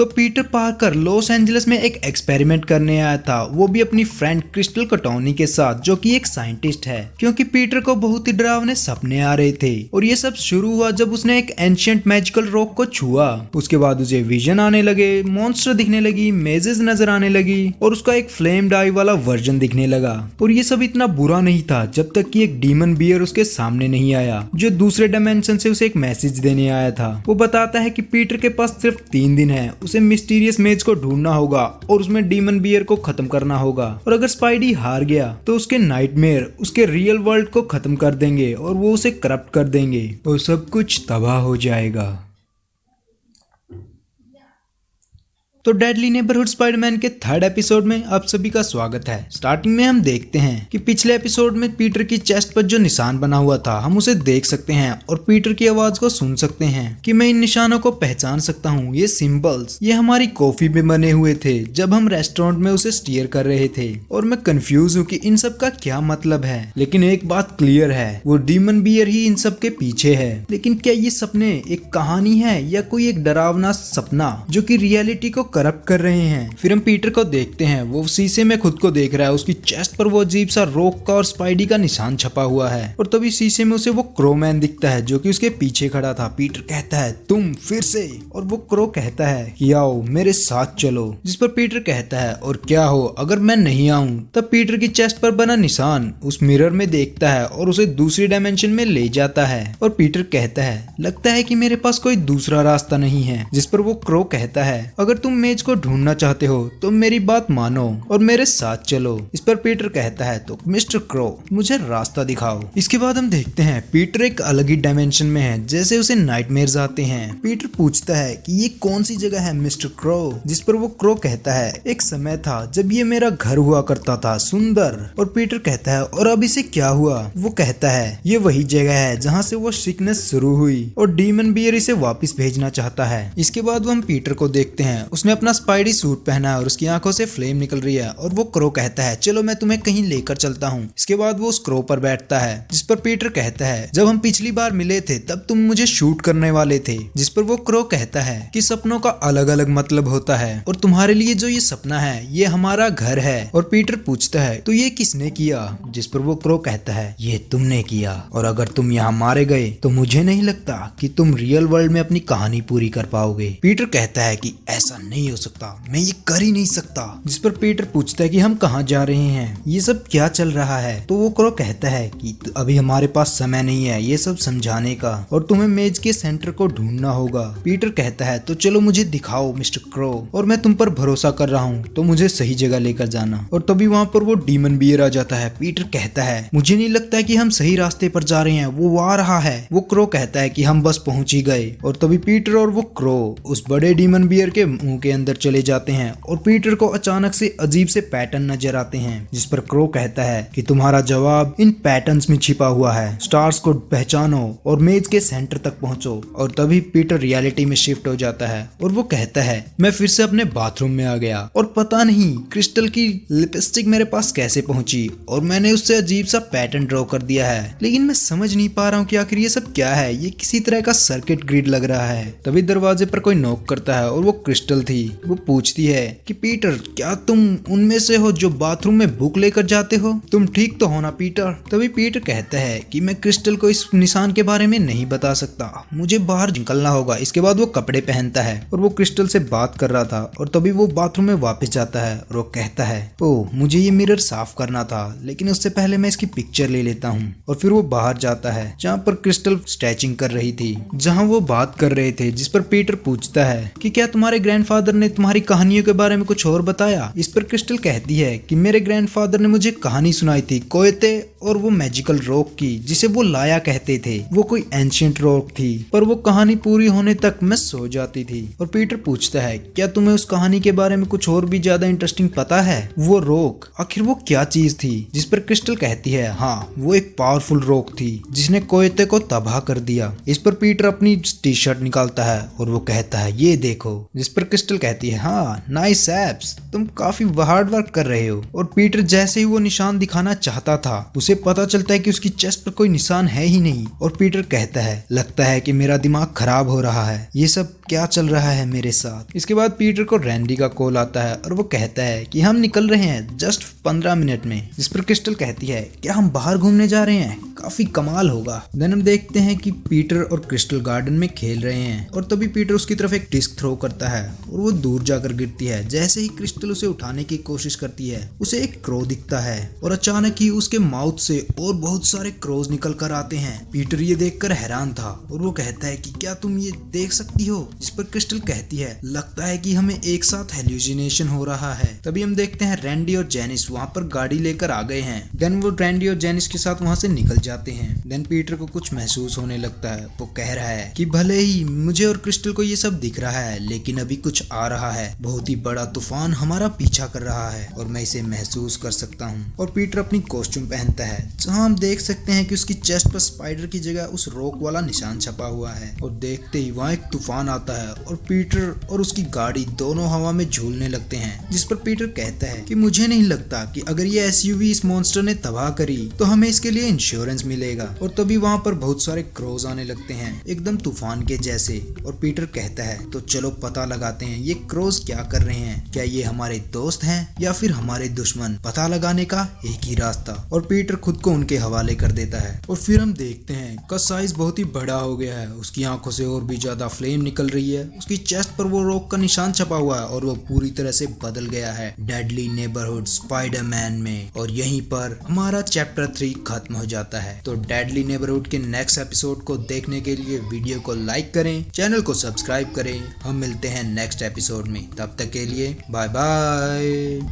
तो Peter Parker Los Angeles में एक एक्सपेरिमेंट करने आया था, वो भी अपनी फ्रेंड क्रिस्टल कटौनी के साथ, जो कि एक साइंटिस्ट है। क्योंकि पीटर को बहुत ही डरावने सपने आ रहे थे और ये सब शुरू हुआ जब उसने एक एंशिएंट मैजिकल रॉक को छुआ। उसके बाद उसे विजन आने लगे, मॉन्स्टर दिखने लगी, मेजेस नजर आने लगी और उसका एक फ्लेम डाई वाला वर्जन दिखने लगा। और ये सब इतना बुरा नहीं था जब तक कि एक डीमन बियर उसके सामने नहीं आया, जो दूसरे डायमेंशन से उसे एक मैसेज देने आया था। वो बताता है कि पीटर के पास सिर्फ 3 दिन है, उसे मिस्टीरियस मेज को ढूंढना होगा और उसमें डीमन बियर को खत्म करना होगा। और अगर स्पाइडी हार गया तो उसके नाइटमेयर उसके रियल वर्ल्ड को खत्म कर देंगे और वो उसे करप्ट कर देंगे और सब कुछ तबाह हो जाएगा। तो डेडली नेबरहुड स्पाइडरमैन के 3rd एपिसोड में आप सभी का स्वागत है। स्टार्टिंग में हम देखते हैं कि पिछले एपिसोड में पीटर की चेस्ट पर जो निशान बना हुआ था, हम उसे देख सकते हैं और पीटर की आवाज को सुन सकते हैं कि मैं इन निशानों को पहचान सकता हूँ। ये सिंबल्स ये हमारी कॉफी में बने हुए थे जब हम रेस्टोरेंट में उसे स्टीयर कर रहे थे और मैं कंफ्यूज हूँ कि इन सब का क्या मतलब है। लेकिन एक बात क्लियर है, वो डीमन बियर ही इन सब के पीछे है। लेकिन क्या ये सपने एक कहानी है या कोई एक डरावना सपना जो कि रियलिटी को करप्ट कर रहे हैं। फिर हम पीटर को देखते हैं, वो शीशे में खुद को देख रहा है। उसकी चेस्ट पर वो अजीब सा रॉक का और स्पाइडी का निशान छपा हुआ है और तभी शीशे में उसे वो क्रोमैन दिखता है जो कि उसके पीछे खड़ा था। पीटर कहता है तुम फिर से, और वो क्रो कहता है कि आओ मेरे साथ चलो। जिस पर पीटर कहता है और क्या हो अगर मैं नहीं आऊं। तब पीटर की चेस्ट पर बना निशान उस मिरर में देखता है और उसे दूसरी डायमेंशन में ले जाता है। और पीटर कहता है लगता है कि मेरे पास कोई दूसरा रास्ता नहीं है। जिस पर वो क्रो कहता है अगर तुम मेज को ढूंढना चाहते हो तो मेरी बात मानो और मेरे साथ चलो। इस पर पीटर कहता है तो मिस्टर क्रो मुझे रास्ता दिखाओ। इसके बाद हम देखते हैं पीटर एक अलग ही डायमेंशन में है, जैसे उसे नाइटमेयर्स आते हैं। पीटर पूछता है कि ये कौन सी जगह है मिस्टर क्रो। जिस पर वो क्रो कहता है एक समय था जब ये मेरा घर हुआ करता था, सुंदर। और पीटर कहता है और अब इसे क्या हुआ। वो कहता है ये वही जगह है जहाँ से वो सिकनेस शुरू हुई और डीमन बियर इसे वापस भेजना चाहता है। इसके बाद हम पीटर को देखते हैं, उसने अपना स्पाइडी सूट पहना है और उसकी आंखों से फ्लेम निकल रही है। और वो क्रो कहता है चलो मैं तुम्हें कहीं लेकर चलता हूँ। इसके बाद वो उस क्रो पर बैठता है। जिस पर पीटर कहता है जब हम पिछली बार मिले थे तब तुम मुझे शूट करने वाले थे। जिस पर वो क्रो कहता है कि सपनों का अलग अलग मतलब होता है और तुम्हारे लिए जो ये सपना है ये हमारा घर है। और पीटर पूछता है तो ये किसने किया। जिस पर वो क्रो कहता है ये तुमने किया और अगर तुम यहाँ मारे गए तो मुझे नहीं लगता कि तुम रियल वर्ल्ड में अपनी कहानी पूरी कर पाओगे। पीटर कहता है कि ऐसा नहीं हो सकता, मैं ये कर ही नहीं सकता। जिस पर पीटर पूछता है कि हम कहाँ जा रहे हैं, ये सब क्या चल रहा है। तो वो क्रो कहता है कि अभी हमारे पास समय नहीं है ये सब समझाने का और तुम्हें मेज के सेंटर को ढूंढना होगा। पीटर कहता है तो चलो मुझे दिखाओ मिस्टर क्रो और मैं तुम पर भरोसा कर रहा हूँ तो मुझे सही जगह लेकर जाना। और तभी वहाँ पर वो डीमन बियर आ जाता है। पीटर कहता है मुझे नहीं लगता है कि हम सही रास्ते पर जा रहे हैं, वो आ रहा है। वो क्रो कहता है कि हम बस पहुंच ही गए। और तभी पीटर और वो क्रो उस बड़े डीमन बियर के मुंह के अंदर चले जाते हैं और पीटर को अचानक से अजीब से पैटर्न नजर आते हैं। जिस पर क्रो कहता है कि तुम्हारा जवाब इन पैटर्न्स में छिपा हुआ है, स्टार्स को पहचानो और मेज के सेंटर तक पहुंचो। और तभी पीटर रियलिटी में शिफ्ट हो जाता है और वो कहता है मैं फिर से अपने बाथरूम में आ गया और पता नहीं क्रिस्टल की लिपस्टिक मेरे पास कैसे पहुंची और मैंने उससे अजीब सा पैटर्न ड्रॉ कर दिया है। लेकिन मैं समझ नहीं पा रहा हूँ कि आखिर ये सब क्या है। ये किसी तरह का सर्किट ग्रिड लग रहा है। तभी दरवाजे पर कोई नॉक करता है और वो क्रिस्टल थी। वो पूछती है कि पीटर क्या तुम उनमें से हो जो बाथरूम में बुक लेकर जाते हो, तुम ठीक तो हो ना पीटर। तभी पीटर कहता है कि मैं क्रिस्टल को इस निशान के बारे में नहीं बता सकता, मुझे बाहर निकलना होगा। इसके बाद वो कपड़े पहनता है और वो क्रिस्टल से बात कर रहा था और तभी वो बाथरूम में वापस जाता है और वो कहता है ओह मुझे ये मिरर साफ करना था लेकिन उससे पहले मैं इसकी पिक्चर ले लेता हूँ। और फिर वो बाहर जाता है जहाँ पर क्रिस्टल स्ट्रेचिंग कर रही थी, जहाँ वो बात कर रहे थे। जिस पर पीटर पूछता है कि क्या तुम्हारे ग्रैंडफादर ने तुम्हारी कहानियों के बारे में कुछ और बताया। इस पर क्रिस्टल कहती है कि मेरे ग्रैंडफादर ने मुझे कहानी सुनाई थी कोयते और वो मैजिकल रॉक की जिसे वो लाया कहते थे। वो कोई एंशिएंट रॉक थी पर वो कहानी पूरी होने तक मैं सो जाती थी। और पीटर पूछता है क्या तुम्हें उस कहानी के बारे में कुछ और भी ज्यादा इंटरेस्टिंग पता है, वो रॉक आखिर वो क्या चीज थी। जिस पर क्रिस्टल कहती है हाँ वो एक पावरफुल रॉक थी जिसने कोयते को तबाह कर दिया। इस पर पीटर अपनी टी शर्ट निकालता है और वो कहता है ये देखो। जिस पर क्रिस्टल कहती है हाँ नाइस एप्स, तुम काफी हार्ड वर्क कर रहे हो। और पीटर जैसे ही वो निशान दिखाना चाहता था उसे पता चलता है कि उसकी चेस्ट पर कोई निशान है ही नहीं। और पीटर कहता है लगता है कि मेरा दिमाग खराब हो रहा है, ये सब क्या चल रहा है मेरे साथ। इसके बाद पीटर को रैंडी का कॉल आता है और वो कहता है कि हम निकल रहे हैं जस्ट 15 मिनट में। जिस पर क्रिस्टल कहती है क्या हम बाहर घूमने जा रहे हैं, काफी कमाल होगा। देन हम देखते हैं कि पीटर और क्रिस्टल गार्डन में खेल रहे हैं और तभी पीटर उसकी तरफ एक डिस्क थ्रो करता है और वो दूर जाकर गिरती है। जैसे ही क्रिस्टल उसे उठाने की कोशिश करती है उसे एक क्रो दिखता है और अचानक ही उसके माउथ से और बहुत सारे क्रोज निकल कर आते हैं। पीटर ये देखकर हैरान था और वो कहता है कि क्या तुम ये देख सकती हो। जिस पर क्रिस्टल कहती है लगता है कि हमें एक साथ हेल्यूसिनेशन हो रहा है। तभी हम देखते हैं रैंडी और जेनिस वहाँ पर गाड़ी लेकर आ गए हैं। देन वो रैंडी और जेनिस के साथ वहाँ से निकल जाते हैं। देन पीटर को कुछ महसूस होने लगता है। वो कह रहा है कि भले ही मुझे और क्रिस्टल को ये सब दिख रहा है लेकिन अभी कुछ आ रहा है, बहुत ही बड़ा तूफान हमारा पीछा कर रहा है और मैं इसे महसूस कर सकता हूँ। और पीटर अपनी कॉस्ट्यूम पहनता है जहाँ हम देख सकते हैं कि उसकी चेस्ट पर स्पाइडर की जगह उस रॉक वाला निशान छपा हुआ है। और देखते ही वहाँ एक तूफान आता है और पीटर और उसकी गाड़ी दोनों हवा में झूलने लगते हैं। जिस पर पीटर कहता है कि मुझे नहीं लगता कि अगर ये एसयूवी इस मॉन्स्टर ने तबाह करी तो हमें इसके लिए इंश्योरेंस मिलेगा। और तभी वहाँ पर बहुत सारे क्रोज आने लगते हैं एकदम तूफान के जैसे। और पीटर कहता है तो चलो पता लगाते हैं ये क्रोज क्या कर रहे हैं, क्या ये हमारे दोस्त हैं या फिर हमारे दुश्मन। पता लगाने का एक ही रास्ता। और पीटर खुद को उनके हवाले कर देता है। और फिर हम देखते हैं का साइज बहुत ही बड़ा हो गया है, उसकी आंखों से और भी ज्यादा फ्लेम निकल रही है, उसकी चेस्ट पर वो रॉक का निशान छपा हुआ है और वो पूरी तरह से बदल गया है डेडली नेबरहुड स्पाइडरमैन में। और यहीं पर हमारा चैप्टर 3 खत्म हो जाता है। तो डेडली नेबरहुड के नेक्स्ट एपिसोड को देखने के लिए वीडियो को लाइक करें, चैनल को सब्सक्राइब करें। हम मिलते हैं नेक्स्ट एपिसोड में, तब तक के लिए बाय बाय।